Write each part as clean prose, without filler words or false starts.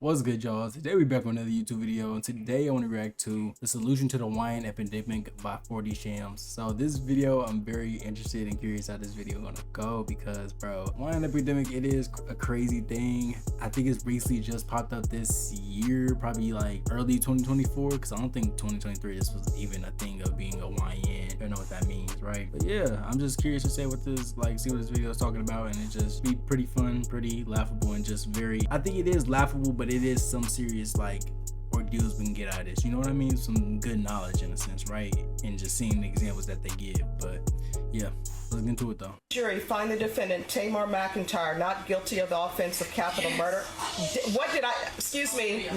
What's good, y'all? Today we back with another YouTube video, and today I want to react to the solution to the YN Epidemic by 40 Shams. So this video, I'm very interested and curious how this video gonna go because, bro, YN Epidemic, it is a crazy thing. I think it's recently just popped up this year, probably like early 2024, because I don't think 2023 this was even a thing of being a YN. I don't know what that means, right? But yeah, I'm just curious to say what this, see what this video is talking about, and it just be pretty fun, pretty laughable, and just very, I think it is laughable, but it is some serious ordeals we can get out of this, you know what I mean? Some good knowledge in a sense, right? And just seeing the examples that they give. But yeah, let's get into it though. Jury find the defendant Tamar McIntyre not guilty of the offense of capital murder. What did I, excuse me,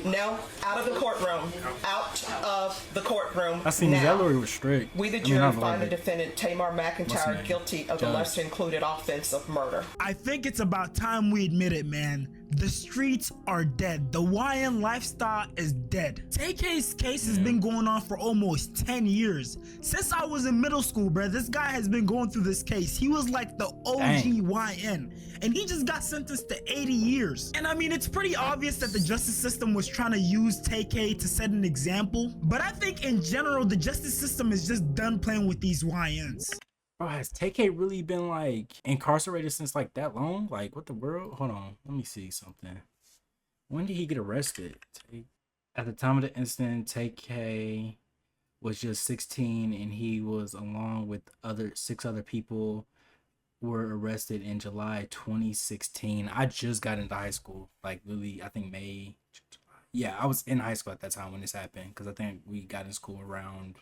no, out of the courtroom, out of the courtroom. I seen that lawyer was strict. We the jury find the defendant Tamar McIntyre guilty of the lesser included offense of murder. I think it's about time we admit it, man. The streets are dead. The YN lifestyle is dead. Tay-k's case has been going on for almost 10 years. Since I was in middle school, bro, this guy has been going through this case. He was like the OG YN, and he just got sentenced to 80 years. And I mean, it's pretty obvious that the justice system was trying to use Tay-k to set an example, but I think in general, the justice system is just done playing with these YNs. Bro, has Tay-k really been incarcerated since that long? What the world? Hold on, let me see something. When did he get arrested? At the time of the incident, Tay-k was just 16, and he was along with six other people were arrested in July 2016. I just got into high school, literally, I think May. Yeah, I was in high school at that time when this happened, because I think we got in school around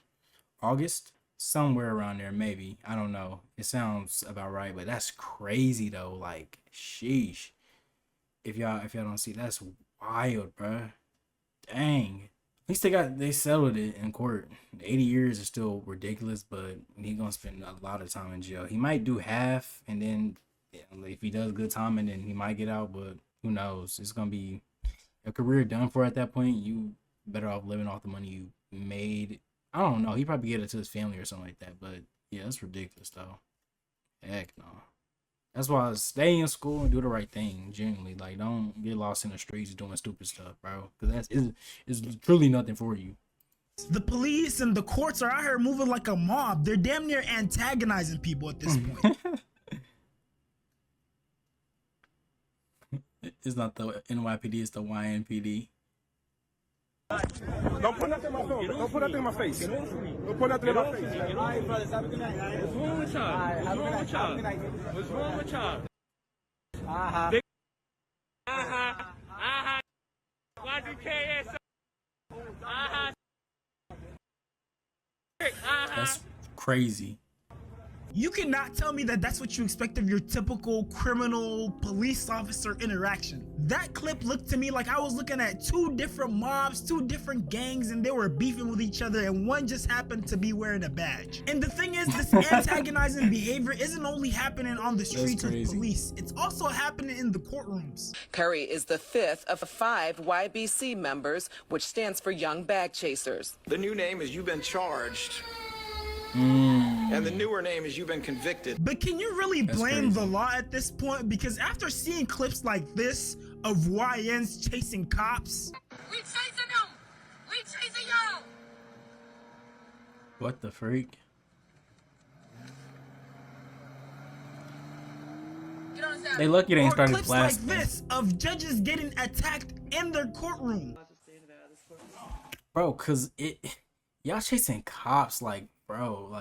August. Somewhere around there, maybe. I don't know. It sounds about right, but that's crazy though. Sheesh. If y'all don't see, that's wild, bruh. Dang. At least they settled it in court. 80 years is still ridiculous, but he gonna spend a lot of time in jail. He might do half, and then if he does good time, and then he might get out. But who knows? It's gonna be a career done for at that point. You better off living off the money you made. I don't know. He probably get it to his family or something like that. But yeah, that's ridiculous though. Heck no. That's why I stay in school and do the right thing. Genuinely, don't get lost in the streets doing stupid stuff, bro. Because it's truly nothing for you. The police and the courts are out here moving like a mob. They're damn near antagonizing people at this point. It's not the NYPD. It's the YNPD. Don't put nothing in my phone. Don't put nothing in my face. Don't put nothing in my face. All right, brothers. Have a good night. What's wrong with y'all? What's wrong with y'all? What's wrong with y'all? That's crazy. You cannot tell me that that's what you expect of your typical criminal police officer interaction. That clip looked to me like I was looking at two different mobs, two different gangs, and they were beefing with each other, and one just happened to be wearing a badge. And the thing is, this antagonizing behavior isn't only happening on the streets of police, it's also happening in the courtrooms. Curry is the fifth of 5 YBC members, which stands for Young Bag Chasers. The new name is You've Been Charged. And the newer name is You've Been Convicted. But can you really blame the law at this point? Because after seeing clips like this of YNs chasing cops, we chasing them. We chasing y'all. What the freak? They lucky they ain't started clips blasting. like this of judges getting attacked in their courtroom. Bro, cause y'all chasing cops, bro,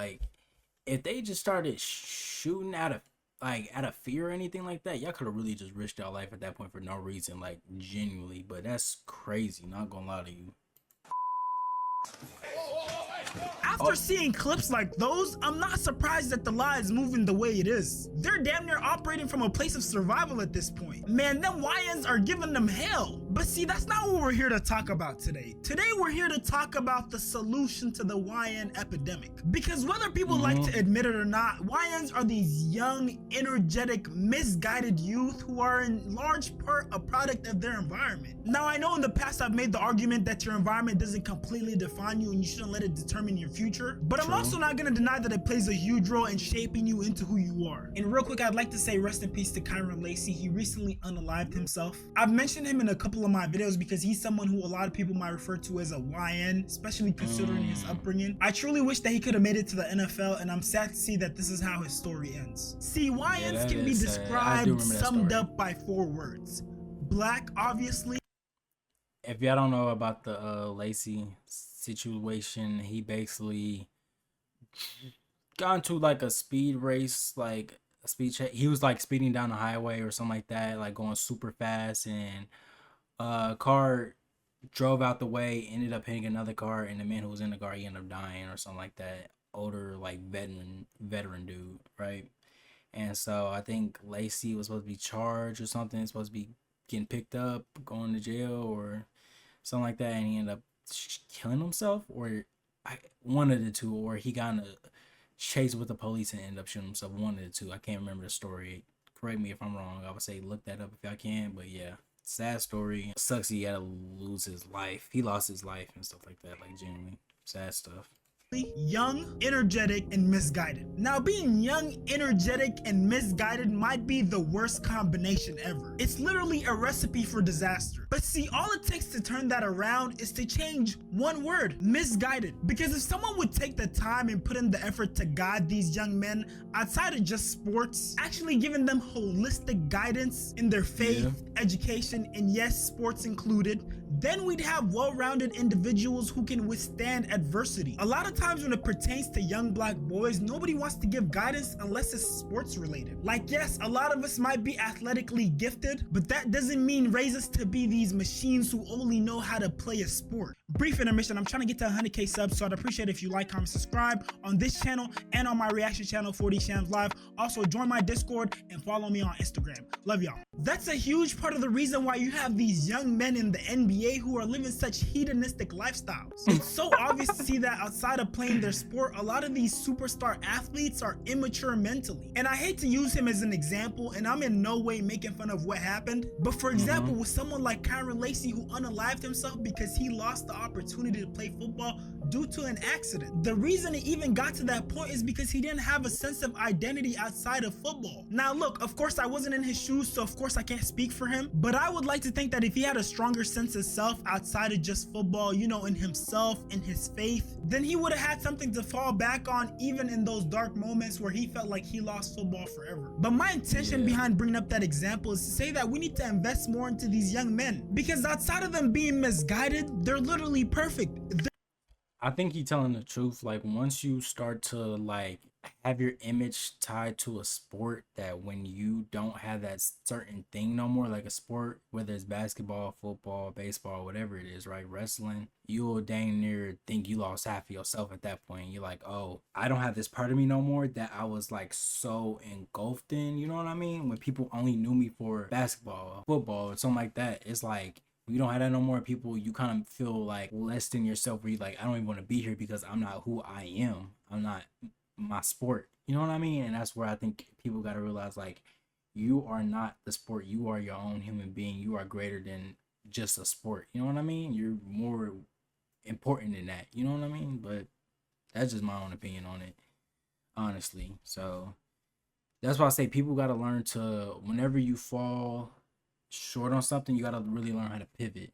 if they just started shooting out of fear or anything like that, y'all could have really just risked y'all life at that point for no reason, genuinely. But that's crazy, not gonna lie to you. After seeing clips like those, I'm not surprised that the law is moving the way it is. They're damn near operating from a place of survival at this point. Man, them YNs are giving them hell. But see, that's not what we're here to talk about today. Today, we're here to talk about the solution to the YN epidemic. Because whether people like to admit it or not, YNs are these young, energetic, misguided youth who are in large part a product of their environment. Now, I know in the past I've made the argument that your environment doesn't completely define you and you shouldn't let it determine your future. But I'm also not going to deny that it plays a huge role in shaping you into who you are. And real quick, I'd like to say rest in peace to Kyron Lacey. He recently unalived himself. I've mentioned him in a couple of my videos because he's someone who a lot of people might refer to as a YN, especially considering his upbringing. I truly wish that he could have made it to the NFL, and I'm sad to see that this is how his story ends. See, YNs can be described, summed up by 4 words. Black, obviously. If y'all don't know about the Lacey situation, he basically got into like a speed race, like a speed check. He was like speeding down the highway or something like that, like going super fast, and car drove out the way, ended up hitting another car, and the man who was in the car, he ended up dying or something like that. Older, like veteran dude, right? And so I think Lacey was supposed to be charged or something, supposed to be getting picked up, going to jail or something like that, and he ended up killing himself, or one of the two, or he got in a chase with the police and ended up shooting himself. One of the two. I can't remember the story. Correct me if I'm wrong. I would say look that up if y'all can, but yeah. Sad story. Sucks he had to lose his life. He lost his life and stuff like that. Like, genuinely sad stuff. Young, energetic, and misguided. Now, being young, energetic, and misguided might be the worst combination ever. It's literally a recipe for disaster. But see, all it takes to turn that around is to change one word: misguided. Because if someone would take the time and put in the effort to guide these young men outside of just sports, actually giving them holistic guidance in their faith, education, and yes, sports included, then we'd have well-rounded individuals who can withstand adversity. A lot of times when it pertains to young black boys, nobody wants to give guidance unless it's sports related. Like, yes, a lot of us might be athletically gifted, but that doesn't mean raise us to be these machines who only know how to play a sport. Brief intermission. I'm trying to get to 100K subs, so I'd appreciate if you like, comment, subscribe on this channel and on my reaction channel, 4D Shams Live. Also, join my Discord and follow me on Instagram. Love y'all. That's a huge part of the reason why you have these young men in the NBA who are living such hedonistic lifestyles. It's so obvious to see that outside of playing their sport, a lot of these superstar athletes are immature mentally. And I hate to use him as an example, and I'm in no way making fun of what happened, but for example, with someone like Kyron Lacey who unalived himself because he lost the opportunity to play football due to an accident. The reason it even got to that point is because he didn't have a sense of identity outside of football. Now look, of course I wasn't in his shoes, so of course I can't speak for him, but I would like to think that if he had a stronger sense of self outside of just football, you know, in himself, in his faith, then he would have had something to fall back on even in those dark moments where he felt like he lost football forever. But my intention behind bringing up that example is to say that we need to invest more into these young men, because outside of them being misguided, they're literally perfect. I think you're telling the truth. Like, once you start to like have your image tied to a sport, that when you don't have that certain thing no more, like a sport, whether it's basketball, football, baseball, whatever it is, right, wrestling, you will dang near think you lost half of yourself at that point. You're like, oh, I don't have this part of me no more that I was like so engulfed in, you know what I mean? When people only knew me for basketball, football, or something like that, it's like, you don't have that no more. People, you kind of feel like less than yourself, where you like, I don't even want to be here because I'm not who I am. I'm not my sport. You know what I mean? And that's where I think people got to realize, like, you are not the sport. You are your own human being. You are greater than just a sport. You know what I mean? You're more important than that. You know what I mean? But that's just my own opinion on it, honestly. So that's why I say people got to learn to, whenever you fall short on something, you gotta really learn how to pivot,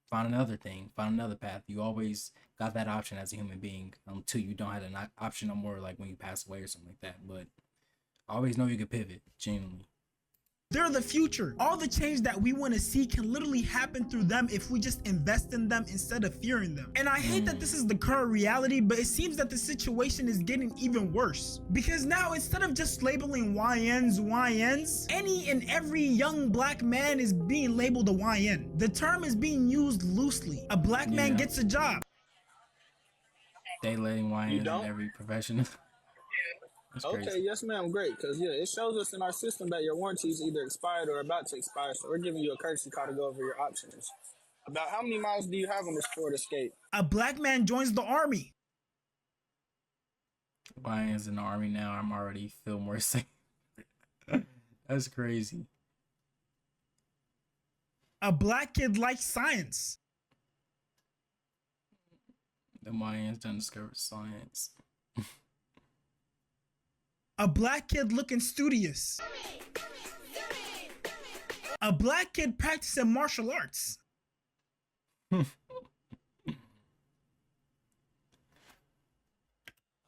find another thing, find another path. You always got that option as a human being until you don't have an option no more, like when you pass away or something like that. But always know you can pivot, genuinely. They're the future. All the change that we want to see can literally happen through them if we just invest in them instead of fearing them. And I hate that this is the current reality, but it seems that the situation is getting even worse. Because now, instead of just labeling YNs, any and every young black man is being labeled a YN. The term is being used loosely. A black man gets a job. They letting YNs in every profession. That's Okay, crazy. yes, ma'am. Great, because yeah, it shows us in our system that your warranty is either expired or about to expire. So we're giving you a courtesy call to go over your options. About how many miles do you have on this Ford Escape? A black man joins the army. YN's in the army now. I'm already feel more safe. That's crazy. A black kid likes science. The YN's done discovered science. A black kid looking studious. A black kid practicing martial arts.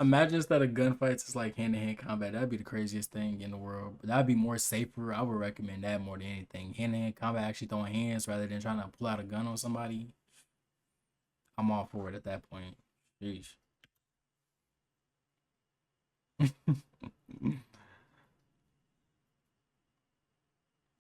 Imagine instead of gunfights, it's like hand-to-hand combat. That'd be the craziest thing in the world. But that'd be more safer. I would recommend that more than anything. Hand-to-hand combat, actually throwing hands rather than trying to pull out a gun on somebody. I'm all for it at that point. Sheesh.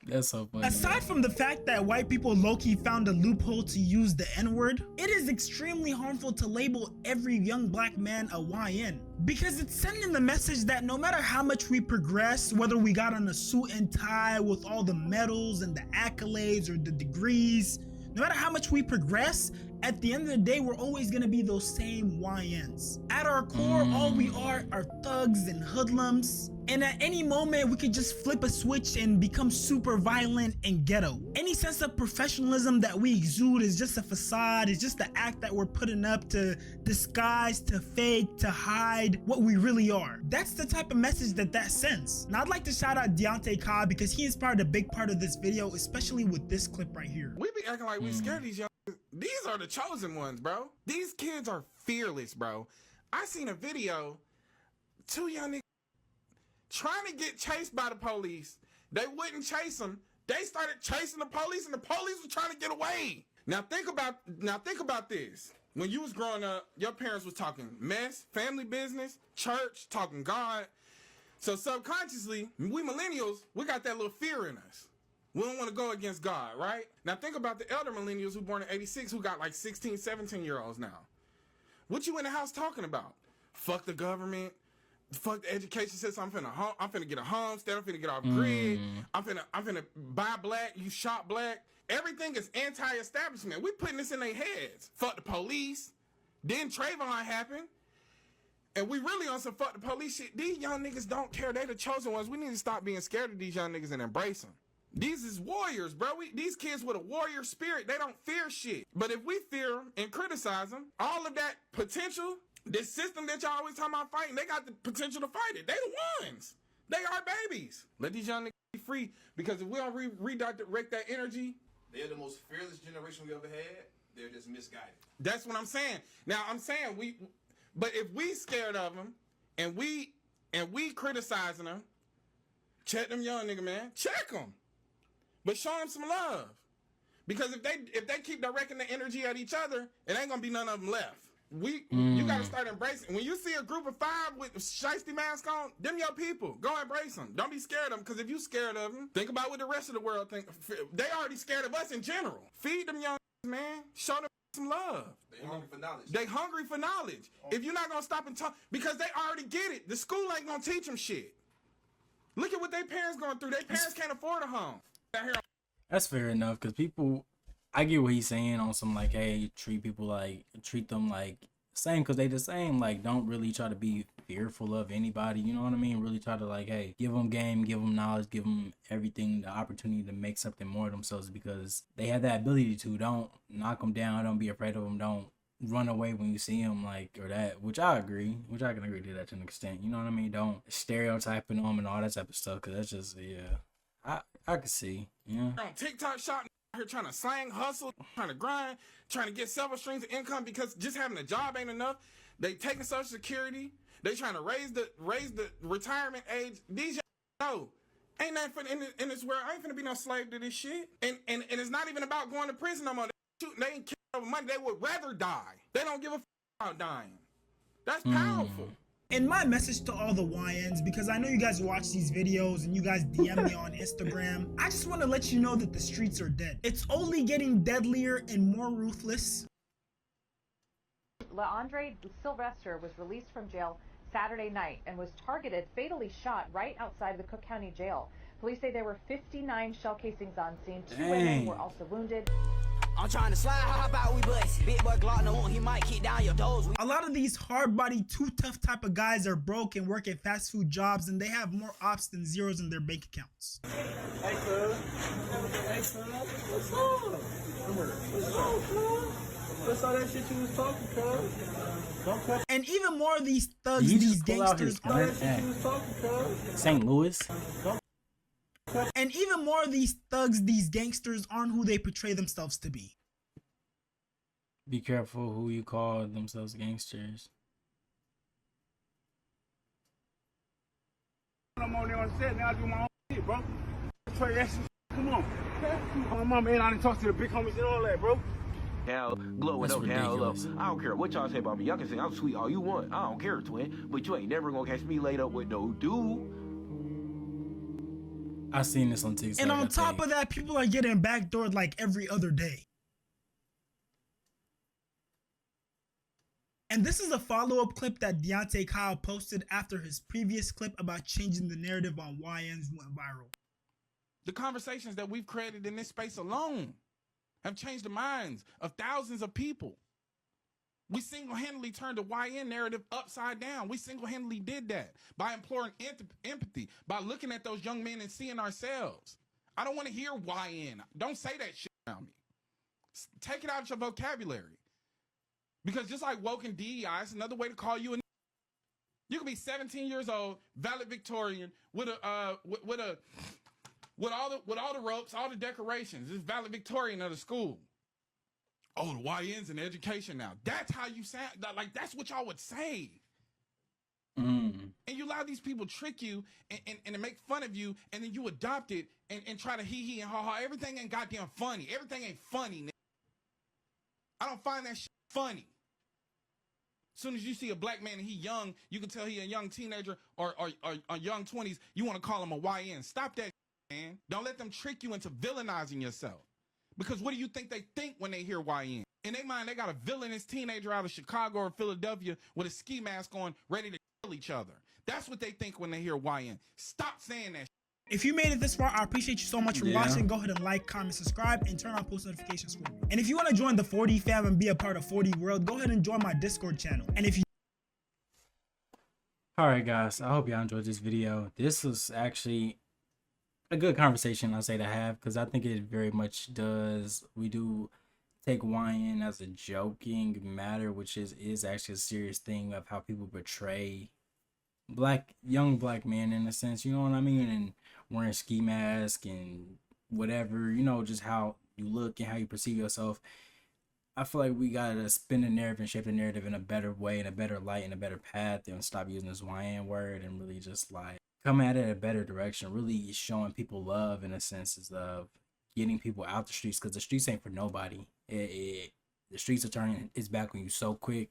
That's so funny. Aside from the fact that white people low-key found a loophole to use the N-word, it is extremely harmful to label every young black man a YN. Because it's sending the message that no matter how much we progress, whether we got on a suit and tie with all the medals and the accolades or the degrees, no matter how much we progress, at the end of the day, we're always gonna be those same YNs. At our core, all we are thugs and hoodlums. And at any moment, we could just flip a switch and become super violent and ghetto. Any sense of professionalism that we exude is just a facade, it's just the act that we're putting up to disguise, to fake, to hide what we really are. That's the type of message that sends. Now, I'd like to shout out Tay-k because he inspired a big part of this video, especially with this clip right here. We be acting like we scared of these young. These are the chosen ones, bro. These kids are fearless, bro. I seen a video, 2 young niggas trying to get chased by the police. They wouldn't chase them. They started chasing the police, and the police were trying to get away. Now think about this. When you was growing up, your parents was talking mess, family business, church, talking God. So subconsciously, we millennials, we got that little fear in us. We don't want to go against God, right? Now think about the elder millennials who born in 86 who got like 16, 17-year-olds now. What you in the house talking about? Fuck the government. Fuck the education system. I'm finna get a homestead. I'm finna get off grid. I'm finna buy black. You shop black. Everything is anti-establishment. We putting this in their heads. Fuck the police. Then Trayvon happened. And we really on some fuck the police shit. These young niggas don't care. They the chosen ones. We need to stop being scared of these young niggas and embrace them. These is warriors, bro. These kids with a warrior spirit, they don't fear shit. But if we fear and criticize them, all of that potential, this system that y'all always talking about fighting, they got the potential to fight it. They the ones. They are babies. Let these young niggas be free, because if we don't redirect that energy, they're the most fearless generation we ever had. They're just misguided. That's what I'm saying. Now I'm saying but if we scared of them and we criticizing them, check them young nigga, man. Check them. But show them some love. Because if they keep directing the energy at each other, it ain't gonna be none of them left. You gotta start embracing. When you see a group of 5 with shiesty mask on, them your people. Go embrace them. Don't be scared of them, because if you scared of them, think about what the rest of the world think. They already scared of us in general. Feed them young man. Show them some love. They hungry for knowledge. They hungry for knowledge. If you're not gonna stop and talk, because they already get it. The school ain't gonna teach them shit. Look at what their parents going through. Their parents can't afford a home. That's fair enough, because people, I get what he's saying on some like, hey, treat them like same, because they the same. Like, don't really try to be fearful of anybody, you know what I mean? Really try to like, hey, give them game, give them knowledge, give them everything, the opportunity to make something more of themselves, because they have that ability to. Don't knock them down, don't be afraid of them, don't run away when you see them, like, or that, which I can agree to that to an extent, you know what I mean? Don't stereotyping them and all that type of stuff, because that's just, yeah, I can see, yeah. On TikTok shop here trying to slang, hustle, trying to grind, trying to get several streams of income, because just having a job ain't enough. They taking Social Security. They trying to raise the retirement age. These know ain't nothing in this world. I ain't finna be no slave to this shit. And it's not even about going to prison no more. They ain't killing over money. They would rather die. They don't give a about dying. That's powerful. And my message to all the YNs, because I know you guys watch these videos and you guys DM me on Instagram, I just want to let you know that the streets are dead. It's only getting deadlier and more ruthless. LaAndre Sylvester was released from jail Saturday night and was targeted, fatally shot right outside of the Cook County Jail. Police say there were 59 shell casings on scene. 2 women were also wounded. I'm trying to slide, how about we bust? Big boy Glock, no one, he might kick down your doors. A lot of these hard-body, too tough type of guys are broke and work at fast food jobs, and they have more ops than zeros in their bank accounts. Hey, cuz. Hey, cuz. What's up? What's up, cuz? What's all that shit you was talking, cuz? And even more of these thugs, these gangsters, St. Louis. And even more of these thugs, these gangsters aren't who they portray themselves to be. Be careful who you call themselves gangsters. I'm on there on set, now I do my own shit, bro. Try that shit. Come on. Oh, my man, I done talked to the big homies and all that, bro. Hell, glow with no hell up. I don't care what y'all say about me. Y'all can say I'm sweet all you want. I don't care, twin. But you ain't never gonna catch me laid up with no dude. I seen this on TikTok. And on top of that, people are getting backdoored like every other day. And this is a follow-up clip that Deontay Kyle posted after his previous clip about changing the narrative on YNs went viral. The conversations that we've created in this space alone have changed the minds of thousands of people. We single-handedly turned the YN narrative upside down. We single-handedly did that by imploring empathy, by looking at those young men and seeing ourselves. I don't want to hear YN. Don't say that shit around me. Take it out of your vocabulary. Because just like woke and DEI, it's another way to call you a. You can be 17 years old, valedictorian, with all the ropes, all the decorations. It's valedictorian of the school. Oh, the YN's in education now. That's how you sound. Like, that's what y'all would say. And you allow these people trick you and to make fun of you, and then you adopt it and try to hee-hee and ha-ha. Everything ain't goddamn funny. Everything ain't funny, nigga. I don't find that shit funny. As soon as you see a black man and he young, you can tell he a young teenager or young 20s, you want to call him a YN. Stop that shit, man. Don't let them trick you into villainizing yourself. Because what do you think they think when they hear YN? In their mind, they got a villainous teenager out of Chicago or Philadelphia with a ski mask on, ready to kill each other. That's what they think when they hear YN. Stop saying that shit. If you made it this far, I appreciate you so much for watching. Go ahead and like, comment, subscribe, and turn on post notifications for me. And if you want to join the 4D fam and be a part of 4D World, go ahead and join my Discord channel. And if you Alright guys, I hope y'all enjoyed this video. This was actually a good conversation, I'll say, to have, because I think it very much does. We do take YN as a joking matter, which is actually a serious thing of how people portray young black men, in a sense, you know what I mean, and wearing ski mask and whatever, you know, just how you look and how you perceive yourself. I feel like we gotta spin the narrative and shape the narrative in a better way, in a better light, in a better path, and stop using this YN word and really just like come at it a better direction, really showing people love, in a sense, of getting people out the streets, because the streets ain't for nobody. The streets are turning its back on you so quick.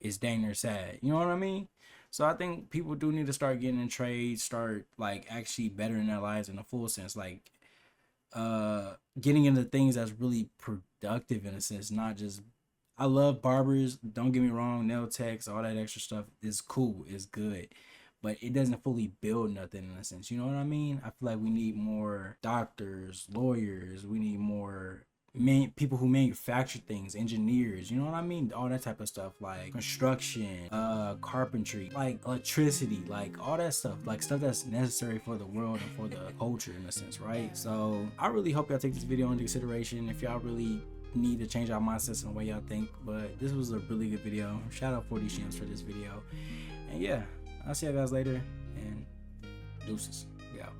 It's dang near sad, you know what I mean? So I think people do need to start getting in trades, start like actually bettering their lives in a full sense, like getting into things that's really productive, in a sense, not just. I love barbers, don't get me wrong, nail techs, all that extra stuff is cool, is good, but it doesn't fully build nothing, in a sense, you know what I mean? I feel like we need more doctors, lawyers, we need more people who manufacture things, engineers, you know what I mean? All that type of stuff, like construction, carpentry, like electricity, like all that stuff, like stuff that's necessary for the world and for the culture, in a sense, right? So I really hope y'all take this video into consideration if y'all really need to change our mindsets and the way y'all think. But this was a really good video. Shout out 4D Shams for this video. And yeah, I'll see you guys later, and deuces. We out.